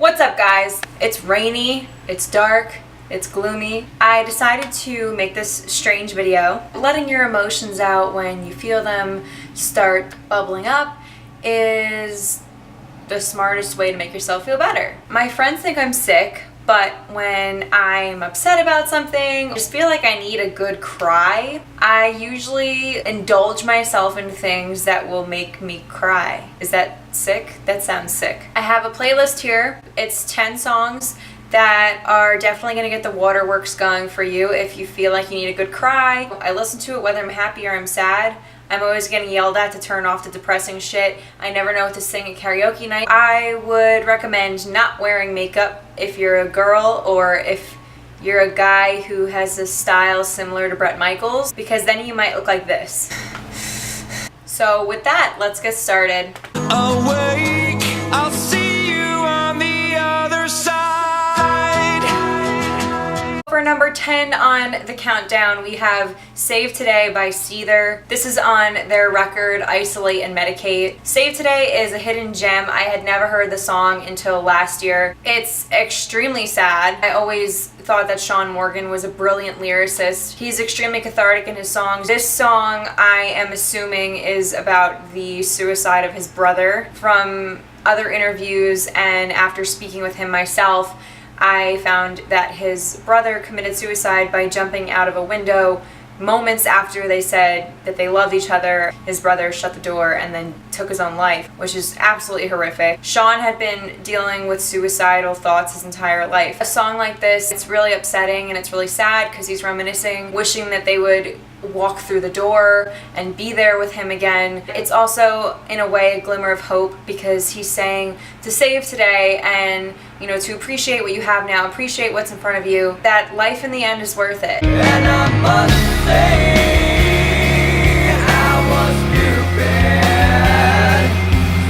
What's up, guys? It's rainy, it's dark, it's gloomy. I decided to make this strange video. Letting your emotions out when you feel them start bubbling up is the smartest way to make yourself feel better. My friends think I'm sick, but when I'm upset about something, I just feel like I need a good cry. I usually indulge myself in things that will make me cry. Is that sick? That sounds sick. I have a playlist here. It's 10 songs that are definitely gonna get the waterworks going for you if you feel like you need a good cry. I listen to it whether I'm happy or I'm sad. I'm always getting yelled at to turn off the depressing shit. I never know what to sing at karaoke night. I would recommend not wearing makeup if you're a girl or if you're a guy who has a style similar to Bret Michaels, because then you might look like this. So with that, let's get started. Awake, I'll see you on the other side. For number 10 on the countdown, we have Save Today by Seether. This is on their record Isolate and Medicate. Save Today is a hidden gem. I had never heard the song until last year. It's extremely sad. I always thought that Sean Morgan was a brilliant lyricist. He's extremely cathartic in his songs. This song, I am assuming, is about the suicide of his brother. From other interviews and after speaking with him myself, I found that his brother committed suicide by jumping out of a window moments after they said that they loved each other. His brother shut the door and then took his own life, which is absolutely horrific. Sean had been dealing with suicidal thoughts his entire life. A song like this, it's really upsetting and it's really sad because he's reminiscing, wishing that they would walk through the door and be there with him again. It's also, in a way, a glimmer of hope because he's saying to save today and, you know, to appreciate what you have now, appreciate what's in front of you, that life in the end is worth it. And I must say, I was stupid.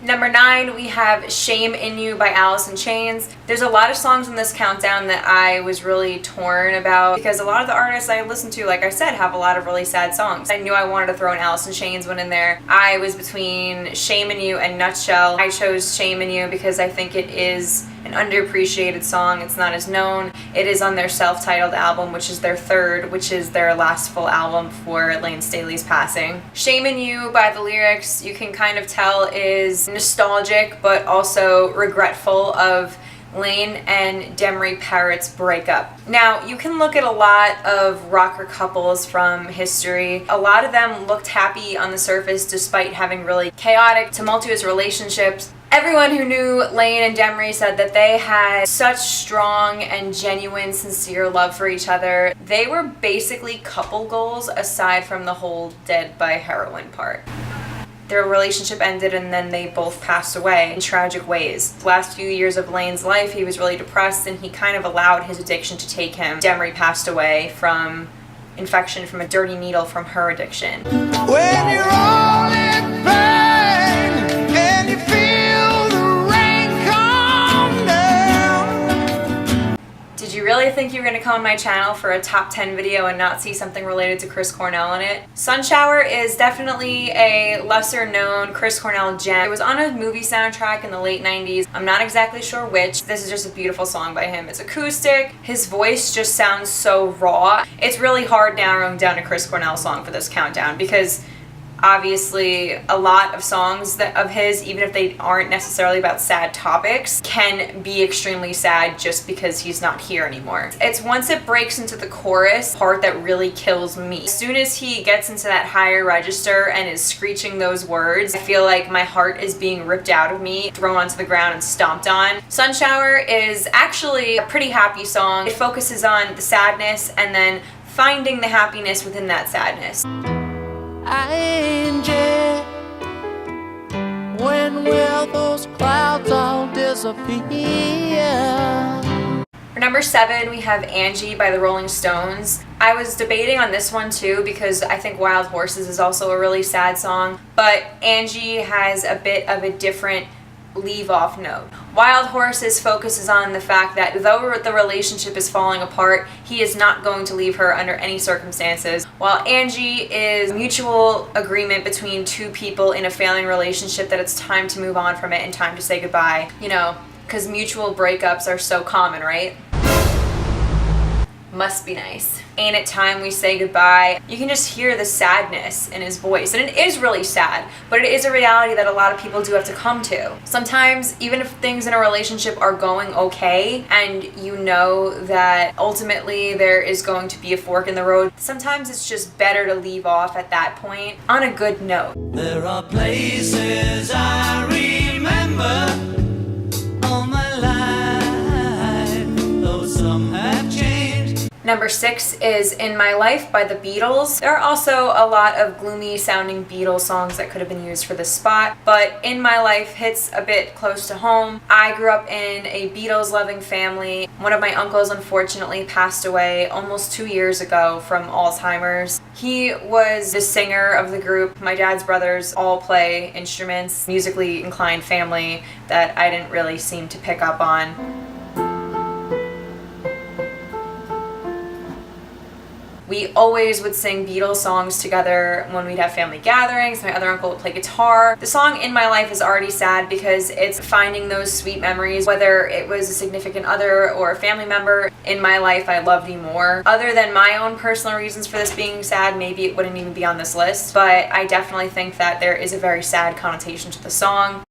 Number 9, we have Shame in You by Alice in Chains. There's a lot of songs in this countdown that I was really torn about because a lot of the artists I listen to, like I said, have a lot of really sad songs. I knew I wanted to throw an Alice in Chains one in there. I was between Shame in You and Nutshell. I chose Shame in You because I think it is an underappreciated song. It's not as known. It is on their self-titled album, which is their third, which is their last full album before Lane Staley's passing. Shame in You, by the lyrics, you can kind of tell is nostalgic but also regretful of Lane and Demery Parrott's breakup. Now, you can look at a lot of rocker couples from history. A lot of them looked happy on the surface despite having really chaotic, tumultuous relationships. Everyone who knew Lane and Demery said that they had such strong and genuine, sincere love for each other. They were basically couple goals aside from the whole dead by heroin part. Their relationship ended and then they both passed away in tragic ways. The last few years of Lane's life, he was really depressed and he kind of allowed his addiction to take him. Demery passed away from infection from a dirty needle from her addiction. When you're all in pain and you feel the rain come down. Did you really think you were going to come on my channel for a top 10 video and not see something related to Chris Cornell in it? Sunshower is definitely a lesser known Chris Cornell gem. It was on a movie soundtrack in the late 90s. I'm not exactly sure which. This is just a beautiful song by him. It's acoustic. His voice just sounds so raw. It's really hard narrowing down a Chris Cornell song for this countdown because obviously a lot of songs of his, even if they aren't necessarily about sad topics, can be extremely sad just because he's not here anymore. It's once it breaks into the chorus part that really kills me. As soon as he gets into that higher register and is screeching those words, I feel like my heart is being ripped out of me, thrown onto the ground and stomped on. Sunshower is actually a pretty happy song. It focuses on the sadness and then finding the happiness within that sadness. Angie, when will those clouds all disappear? For number 7, we have Angie by the Rolling Stones. I was debating on this one too because I think Wild Horses is also a really sad song, but Angie has a bit of a different leave-off note. Wild Horses focuses on the fact that though the relationship is falling apart, he is not going to leave her under any circumstances, while Angie is mutual agreement between two people in a failing relationship that it's time to move on from it and time to say goodbye. You know, because mutual breakups are so common, right? Must be nice. Ain't it time we say goodbye? You can just hear the sadness in his voice, and it is really sad, but it is a reality that a lot of people do have to come to. Sometimes, even if things in a relationship are going okay, and you know that ultimately there is going to be a fork in the road, sometimes it's just better to leave off at that point on a good note. There are places I remember all my life, though some have changed. Number 6 is In My Life by the Beatles. There are also a lot of gloomy sounding Beatles songs that could have been used for this spot, but In My Life hits a bit close to home. I grew up in a Beatles loving family. One of my uncles unfortunately passed away almost 2 years ago from Alzheimer's. He was the singer of the group. My dad's brothers all play instruments, musically inclined family that I didn't really seem to pick up on. We always would sing Beatles songs together when we'd have family gatherings. My other uncle would play guitar. The song In My Life is already sad because it's finding those sweet memories, whether it was a significant other or a family member. In My Life, I Love Thee More. Other than my own personal reasons for this being sad, maybe it wouldn't even be on this list, but I definitely think that there is a very sad connotation to the song.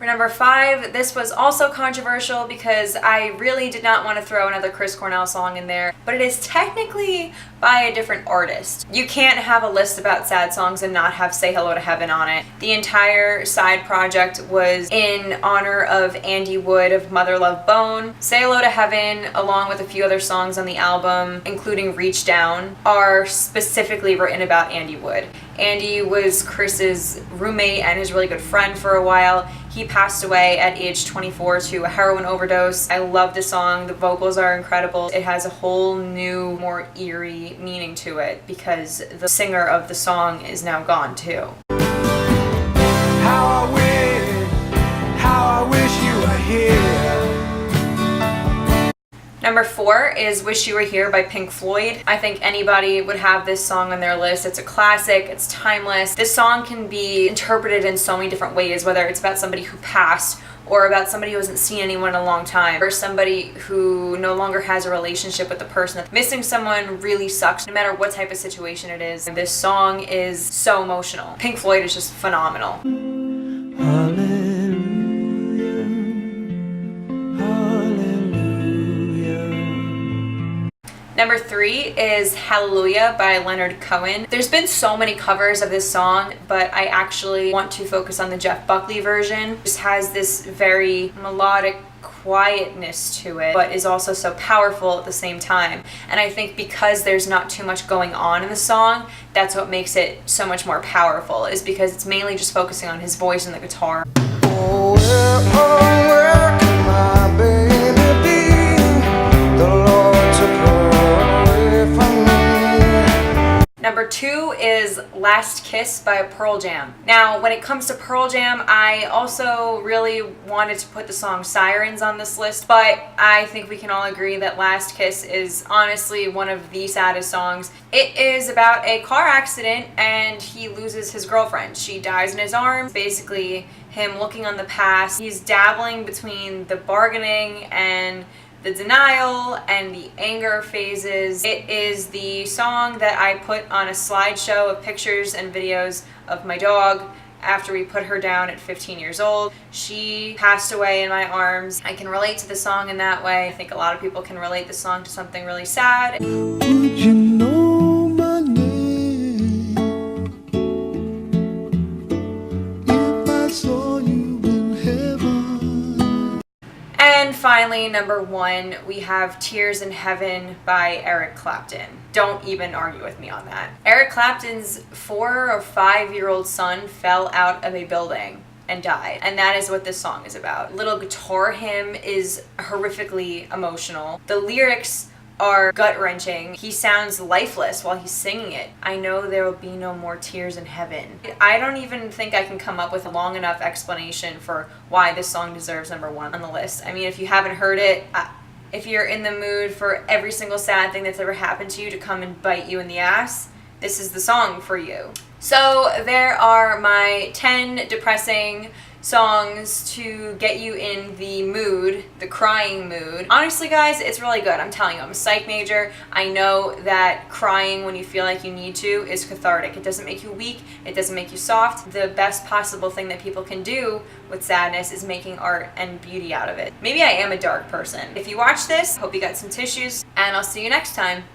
Number 5, this was also controversial because I really did not want to throw another Chris Cornell song in there, but it is technically by a different artist. You can't have a list about sad songs and not have Say Hello to Heaven on it. The entire side project was in honor of Andy Wood of Mother Love Bone. Say Hello to Heaven, along with a few other songs on the album, including Reach Down, are specifically written about Andy Wood. Andy was Chris's roommate and his really good friend for a while. He passed away at age 24 to a heroin overdose. I love the song. The vocals are incredible. It has a whole new, more eerie meaning to it because the singer of the song is now gone too. How I wish you were here. Number 4 is Wish You Were Here by Pink Floyd. I think anybody would have this song on their list. It's a classic, it's timeless. This song can be interpreted in so many different ways, whether it's about somebody who passed or about somebody who hasn't seen anyone in a long time, or somebody who no longer has a relationship with the person. Missing someone really sucks, no matter what type of situation it is. This song is so emotional. Pink Floyd is just phenomenal. Hallelujah. Number 3 is Hallelujah by Leonard Cohen. There's been so many covers of this song, but I actually want to focus on the Jeff Buckley version. It just has this very melodic quietness to it, but is also so powerful at the same time. And I think because there's not too much going on in the song, that's what makes it so much more powerful, is because it's mainly just focusing on his voice and the guitar. Oh, where can my baby be? The Lord took her away from me. Number 2 is Last Kiss by Pearl Jam. Now, when it comes to Pearl Jam, I also really wanted to put the song Sirens on this list, but I think we can all agree that Last Kiss is honestly one of the saddest songs. It is about a car accident and he loses his girlfriend. She dies in his arms. Basically, him looking on the past. He's dabbling between the bargaining and the denial and the anger phases. It is the song that I put on a slideshow of pictures and videos of my dog after we put her down at 15 years old. She passed away in my arms. I can relate to the song in that way. I think a lot of people can relate the song to something really sad. Would you know my name if I saw you in heaven? And finally, number 1, we have Tears in Heaven by Eric Clapton. Don't even argue with me on that. Eric Clapton's 4 or 5-year-old son fell out of a building and died. And that is what this song is about. Little guitar hymn is horrifically emotional. The lyrics are gut-wrenching. He sounds lifeless while he's singing it. I know there will be no more tears in heaven. I don't even think I can come up with a long enough explanation for why this song deserves number 1 on the list. I mean, if you haven't heard it, If you're in the mood for every single sad thing that's ever happened to you to come and bite you in the ass, this is the song for you. So there are my 10 depressing songs to get you in the mood, the crying mood. Honestly, guys, it's really good. I'm telling you, I'm a psych major. I know that crying when you feel like you need to is cathartic. It doesn't make you weak. It doesn't make you soft. The best possible thing that people can do with sadness is making art and beauty out of it. Maybe I am a dark person. If you watch this, hope you got some tissues, and I'll see you next time.